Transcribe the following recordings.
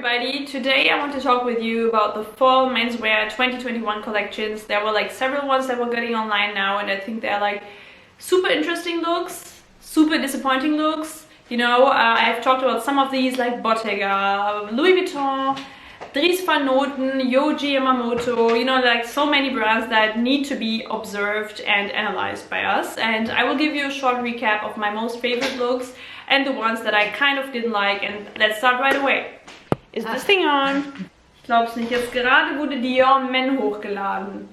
everybody. Today I want to talk with you about the fall menswear 2021 collections. There were like several ones that were getting online now, and I think they're like super interesting looks, super disappointing looks. You know, I've talked about some of these like Bottega, Louis Vuitton, Dries Van Noten, Yohji Yamamoto, you know, like so many brands that need to be observed and analyzed by us. And I will give you a short recap of my most favorite looks and the ones that I kind of didn't like. And let's start right away. Is this thing on? Ich glaub's nicht. Jetzt gerade wurde Dior Men hochgeladen.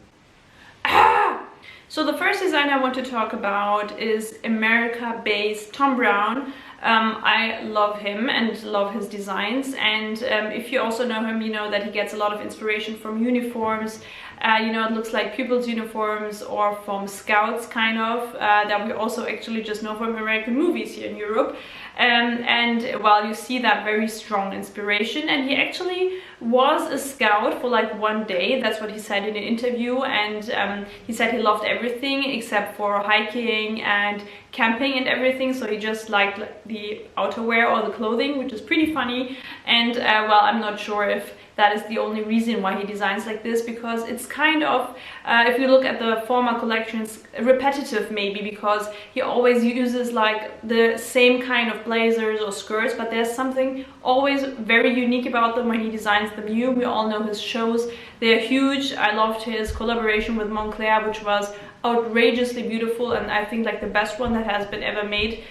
So the first design I want to talk about is America-based Thom Browne. I love him and love his designs, and if you also know him, you know that he gets a lot of inspiration from uniforms. You know, it looks like pupils uniforms or from scouts kind of, that we also actually just know from American movies here in Europe. And well, you see that very strong inspiration, and he actually was a scout for like one day. That's what he said in an interview, and he said he loved everything except for hiking and camping and everything, so he just liked the outerwear or the clothing, which is pretty funny. And well, I'm not sure if that is the only reason why he designs like this, because it's kind of, if you look at the former collections, repetitive maybe, because he always uses like the same kind of blazers or skirts, but there's something always very unique about them when he designs them new. We all know his shows, they're huge. I loved his collaboration with Moncler, which was outrageously beautiful, and I think like the best one that has been ever made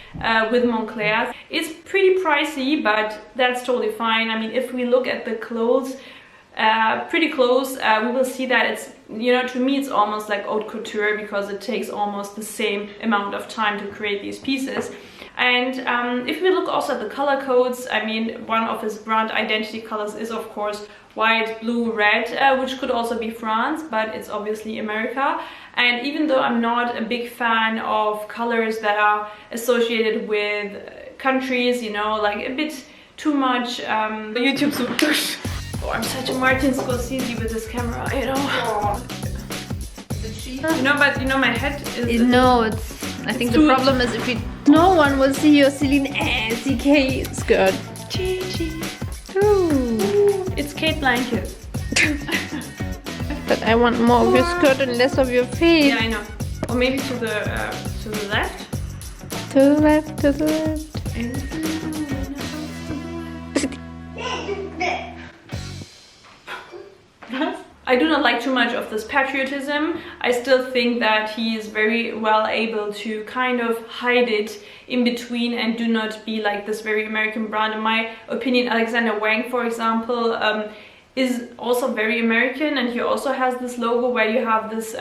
with Moncler. It's pretty pricey, but that's totally fine. I mean, if we look at the clothes pretty close, we will see that it's, you know, to me it's almost like haute couture, because it takes almost the same amount of time to create these pieces. And if we look also at the color codes, I mean, one of his brand identity colors is of course white, blue, red, which could also be France, but it's obviously America. And even though I'm not a big fan of colors that are associated with countries, you know, like a bit too much YouTube super. Oh, I'm such a Martin Scorsese with this camera, you know. Oh. You know, but you know, my head is... No, it's... I think the problem is if we... No one will see your Celine CK skirt. It's Kate Blanket. But I want more of your skirt and less of your face. Yeah, I know. Or maybe to the left. To the left, to the left. I do not like too much of this patriotism. I still think that he is very well able to kind of hide it in between and do not be like this very American brand. In my opinion, Alexander Wang, for example, is also very American, and he also has this logo where you have this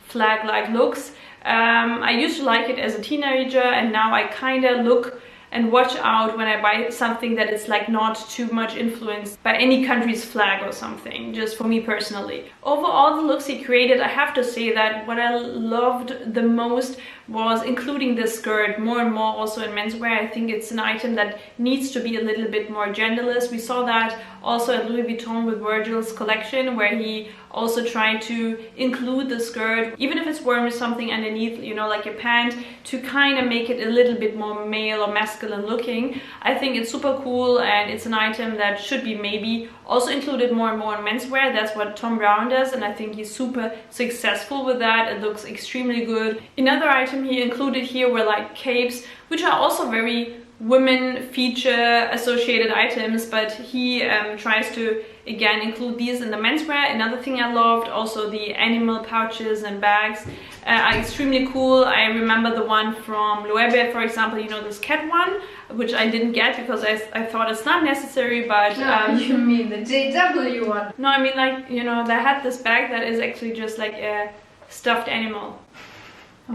flag-like looks. I used to like it as a teenager, and now I kind of look and watch out when I buy something that is like not too much influenced by any country's flag or something, just for me personally. Overall, the looks he created, I have to say that what I loved the most was including this skirt more and more also in menswear. I think it's an item that needs to be a little bit more genderless. We saw that also at Louis Vuitton with Virgil's collection, where he also tried to include the skirt, even if it's worn with something underneath, you know, like a pant, to kind of make it a little bit more male or masculine looking. I think it's super cool, and it's an item that should be maybe also included more and more in menswear. That's what Thom Browne does, and I think he's super successful with that. It looks extremely good. Another item he included here were like capes, which are also very women feature associated items, but he tries to again include these in the menswear. Another thing I loved, also the animal pouches and bags are extremely cool. I remember the one from Loewe, for example, you know, this cat one, which I didn't get because I thought it's not necessary, but you mean the JW one? No, I mean, like, you know, they had this bag that is actually just like a stuffed animal.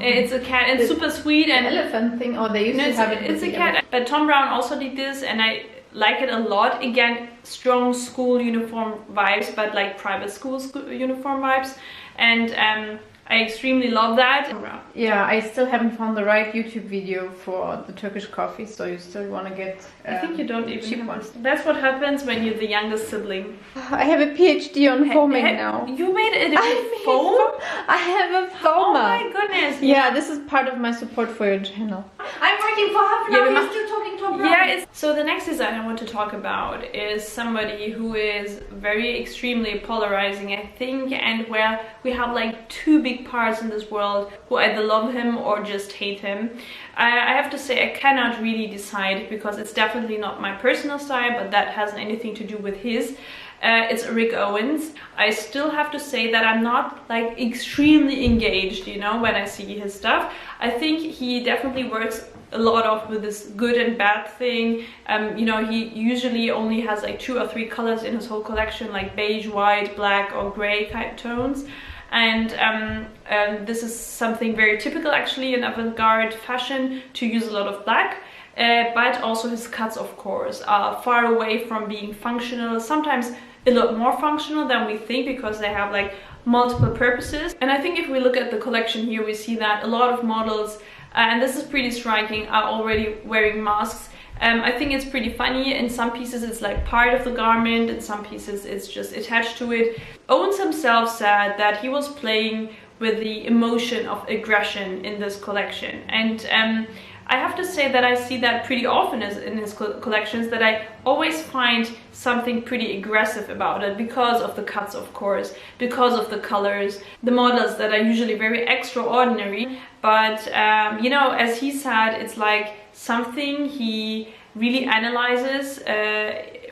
It's a cat, and super sweet. And elephant thing, or they used to have it. It's a cat, but Thom Browne also did this, and I like it a lot. Again, strong school uniform vibes, but like private school uniform vibes, and I extremely love that. Yeah, I still haven't found the right YouTube video for the Turkish coffee, so you still want to get I think you don't even cheap have ones. That's what happens when you're the youngest sibling. I have a PhD on foaming now. You made it in foam? I have a foamer. Oh my goodness. Yeah, this is part of my support for your channel. I'm working for half an hour, you're still talking Thom Browne. Yeah, so the next design I want to talk about is somebody who is very extremely polarizing, I think, and where we have like two big parts in this world who either love him or just hate him. I have to say I cannot really decide because it's definitely not my personal style, but that hasn't anything to do with his. It's Rick Owens. I still have to say that I'm not like extremely engaged, you know, when I see his stuff. I think he definitely works a lot of with this good and bad thing. You know, he usually only has like 2 or 3 colors in his whole collection, like beige, white, black or gray kind of tones. And this is something very typical actually in avant-garde fashion, to use a lot of black. But also his cuts, of course, are far away from being functional, sometimes a lot more functional than we think, because they have like multiple purposes. And I think if we look at the collection here, we see that a lot of models, and this is pretty striking, are already wearing masks. I think it's pretty funny. In some pieces it's like part of the garment, in some pieces it's just attached to it. Owens himself said that he was playing with the emotion of aggression in this collection, and I have to say that I see that pretty often in his collections, that I always find something pretty aggressive about it, because of the cuts, of course, because of the colors, the models that are usually very extraordinary. But you know, as he said, it's like something he really analyzes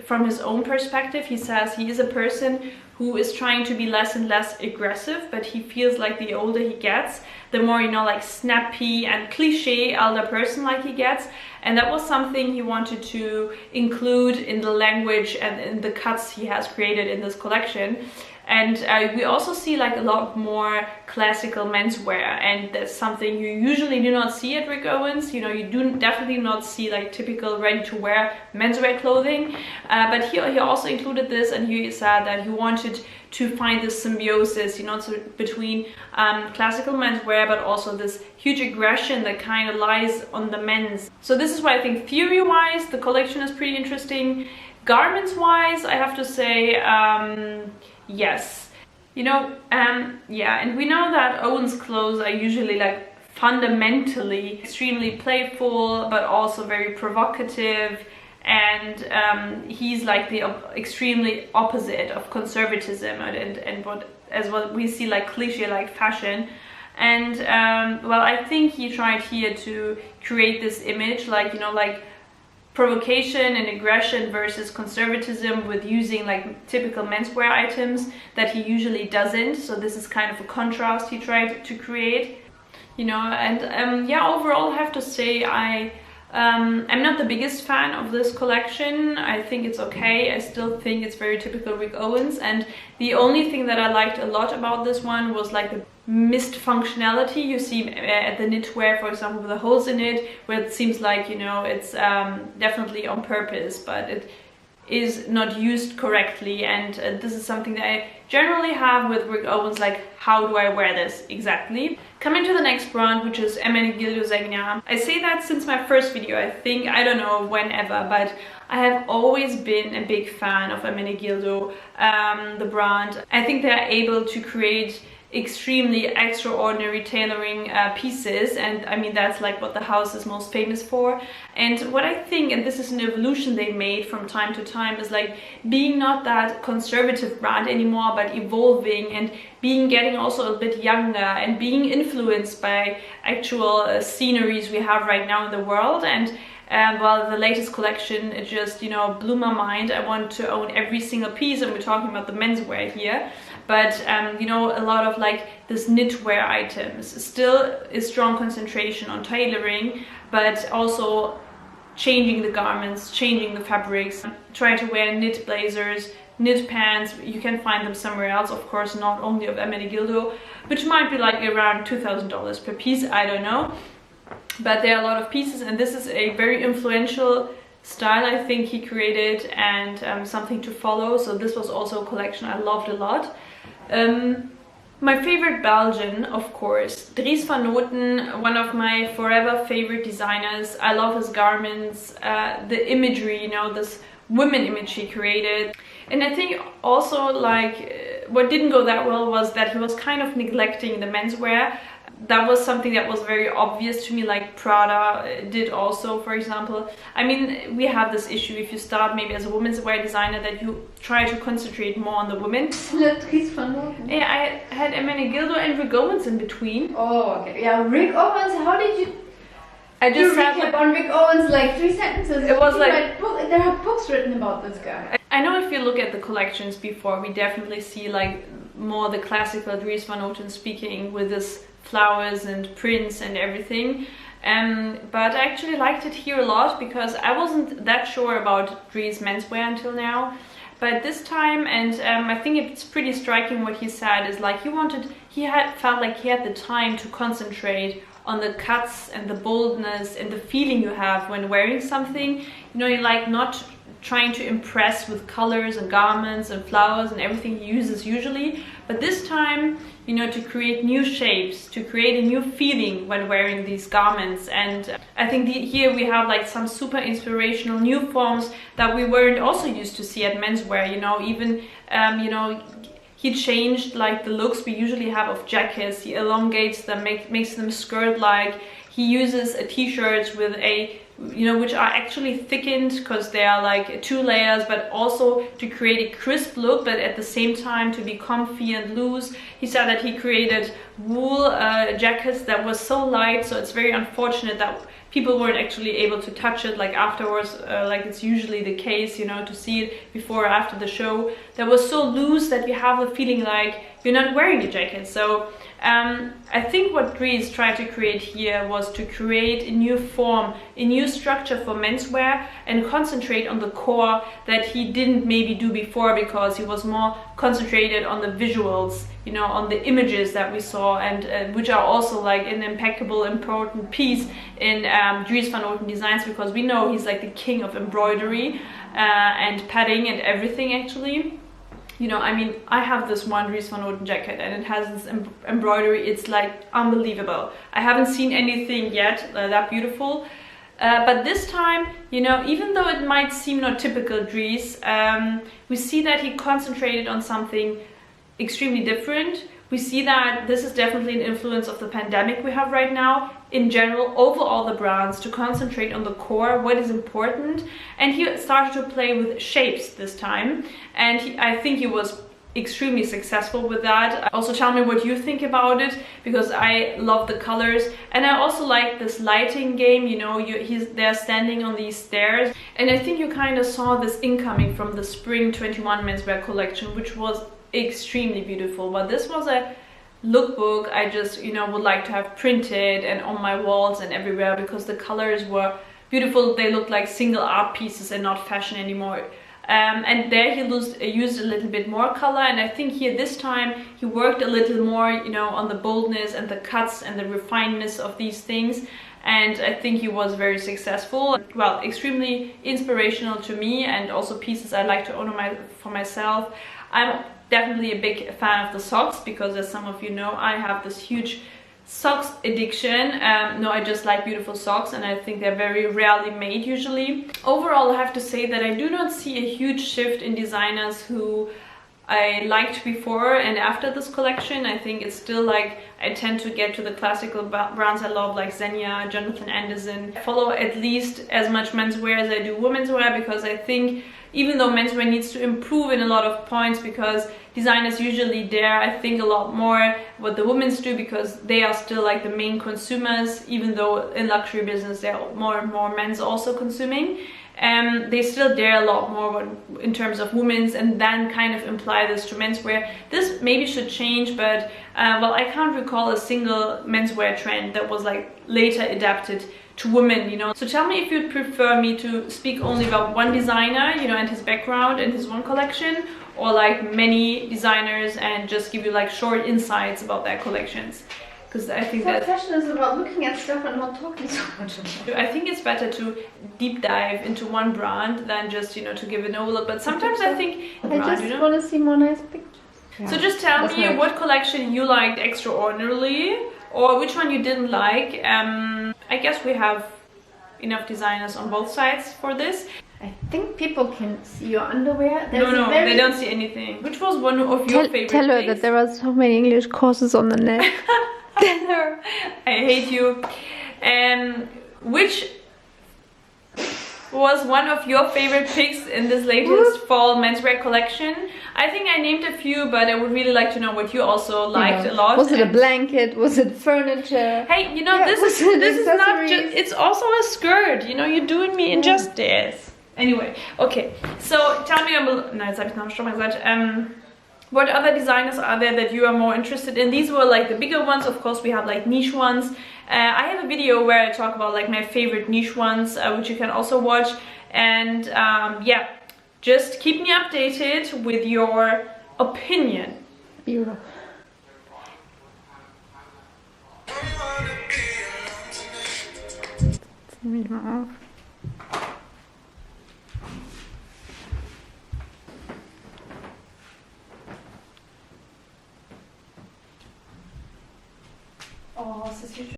from his own perspective. He says he is a person who is trying to be less and less aggressive, but he feels like the older he gets, the more, you know, like snappy and cliche elder person like he gets. And that was something he wanted to include in the language and in the cuts he has created in this collection. And we also see like a lot more classical menswear, and that's something you usually do not see at Rick Owens. You know, you do definitely not see like typical ready-to-wear menswear clothing, but he also included this, and he said that he wanted to find this symbiosis, you know, so between classical menswear but also this huge aggression that kind of lies on the men's. So this is why I think theory-wise the collection is pretty interesting. Garments-wise, I have to say, yes, you know, yeah, and we know that Owens clothes are usually like fundamentally extremely playful but also very provocative, and he's like the extremely opposite of conservatism and what we see like cliche like fashion. And well, I think he tried here to create this image, like, you know, like provocation and aggression versus conservatism, with using like typical menswear items that he usually doesn't. So this is kind of a contrast he tried to create, you know. And yeah, overall I have to say I'm not the biggest fan of this collection. I think it's okay. I still think it's very typical Rick Owens, and the only thing that I liked a lot about this one was like the missed functionality you see at the knitwear, for example, with the holes in it, where it seems like, you know, it's definitely on purpose, but it is not used correctly. And this is something that I generally have with Rick Owens, like, how do I wear this exactly? Coming to the next brand, which is Ermenegildo Zegna. I say that since my first video, I think, I don't know whenever, but I have always been a big fan of Ermenegildo, the brand. I think they're able to create extremely extraordinary tailoring pieces, and I mean that's like what the house is most famous for. And what I think, and this is an evolution they made from time to time, is like being not that conservative brand anymore, but evolving and getting also a bit younger and being influenced by actual sceneries we have right now in the world. And well, the latest collection, it just, you know, blew my mind. I want to own every single piece, and we're talking about the menswear here. But you know, a lot of like this knitwear items, still a strong concentration on tailoring, but also changing the garments, changing the fabrics, trying to wear knit blazers, knit pants. You can find them somewhere else, of course, not only of Ermenegildo, which might be like around $2,000 per piece, I don't know. But there are a lot of pieces, and this is a very influential style I think he created, and something to follow. So this was also a collection I loved a lot. My favorite Belgian, of course, Dries Van Noten, one of my forever favorite designers. I love his garments, the imagery, you know, this women image he created. And I think also, like, what didn't go that well was that he was kind of neglecting the menswear. that was something that was very obvious to me, like Prada did also, for example. I mean, we have this issue if you start maybe as a women's wear designer, that you try to concentrate more on the women. Dries Van Noten. Yeah, I had Ermenegildo and Rick Owens in between. Oh, okay. Yeah, Rick Owens, how did you... I just said like, on Rick Owens, like 3 sentences. It was like... there are books written about this guy. I know if you look at the collections before, we definitely see like more the classical Dries Van Noten speaking with his flowers and prints and everything. But I actually liked it here a lot because I wasn't that sure about Dries menswear until now. But this time, and I think it's pretty striking what he said, is like felt like he had the time to concentrate on the cuts and the boldness and the feeling you have when wearing something. You know, you're like not trying to impress with colors and garments and flowers and everything he uses usually, but this time, you know, to create new shapes, to create a new feeling when wearing these garments. And I think here we have like some super inspirational new forms that we weren't also used to see at menswear, you know. Even you know, he changed like the looks we usually have of jackets. He elongates them, makes them skirt-like. He uses t-shirts with a, you know, which are actually thickened because they are like 2 layers, but also to create a crisp look, but at the same time to be comfy and loose. He said that he created wool jackets that was so light, so it's very unfortunate that people weren't actually able to touch it like afterwards, like it's usually the case, you know, to see it before or after the show. That was so loose that you have the feeling like you're not wearing a jacket. So I think what Dries tried to create here was to create a new form, a new structure for menswear, and concentrate on the core that he didn't maybe do before, because he was more concentrated on the visuals, you know, on the images that we saw, and which are also like an impeccable, important piece in Dries Van Noten designs, because we know he's like the king of embroidery and padding and everything actually. You know, I mean, I have this one Dries Van Noten jacket and it has this embroidery. It's like unbelievable. I haven't seen anything yet that beautiful. But this time, you know, even though it might seem not typical Dries, we see that he concentrated on something extremely different. We see that this is definitely an influence of the pandemic we have right now in general over all the brands, to concentrate on the core, what is important. And he started to play with shapes this time, and I think he was extremely successful with that. Also tell me what you think about it, because I love the colors, and I also like this lighting game. You know, they're standing on these stairs, and I think you kind of saw this incoming from the spring 21 menswear collection, which was extremely beautiful. But this was a lookbook I just, you know, would like to have printed and on my walls and everywhere, because the colors were beautiful. They looked like single art pieces and not fashion anymore. And there he used a little bit more color, and I think here this time he worked a little more, you know, on the boldness and the cuts and the refinement of these things. And I think he was very successful. Well, extremely inspirational to me, and also pieces I like to own for myself. I'm definitely a big fan of the socks, because as some of you know, I have this huge socks addiction. No, I just like beautiful socks, and I think they're very rarely made usually. Overall, I have to say that I do not see a huge shift in designers who I liked before and after this collection. I think it's still like I tend to get to the classical brands I love, like Zegna, Jonathan Anderson. I follow at least as much menswear as I do women's wear, because I think even though menswear needs to improve in a lot of points, because designers usually dare, I think, a lot more what the women's do, because they are still like the main consumers, even though in luxury business there are more and more men's also consuming. They still dare a lot more in terms of women's, and then kind of imply this to menswear. This maybe should change, but well, I can't recall a single menswear trend that was like later adapted to women, you know. So tell me if you'd prefer me to speak only about one designer, you know, and his background and his one collection, or like many designers and just give you like short insights about their collections. Because I think that fashion is about looking at stuff and not talking so much about it. I think it's better to deep dive into one brand than just, you know, to give an overlook. But sometimes I think I just want to see more nice pictures. Yeah. So just tell me what collection you liked extraordinarily, or which one you didn't like. I guess we have enough designers on both sides for this. I think people can see your underwear. No, they don't see anything. Which was one of your favorite Tell her things? that there are so many English courses on the net. I hate you. And which was one of your favorite picks in this latest fall menswear collection? I think I named a few, but I would really like to know what you also liked a lot. Was it a blanket? Was it furniture? Hey, you know, this is not just, it's also a skirt. You know, you're doing me injustice. Anyway, okay. So tell me, no, jetzt habe ich noch schon mal gesagt. What other designers are there that you are more interested in? These were like the bigger ones. Of course, we have like niche ones. I have a video where I talk about like my favorite niche ones, which you can also watch. And yeah, just keep me updated with your opinion. Beautiful. Jetzt nehme ich mal auf.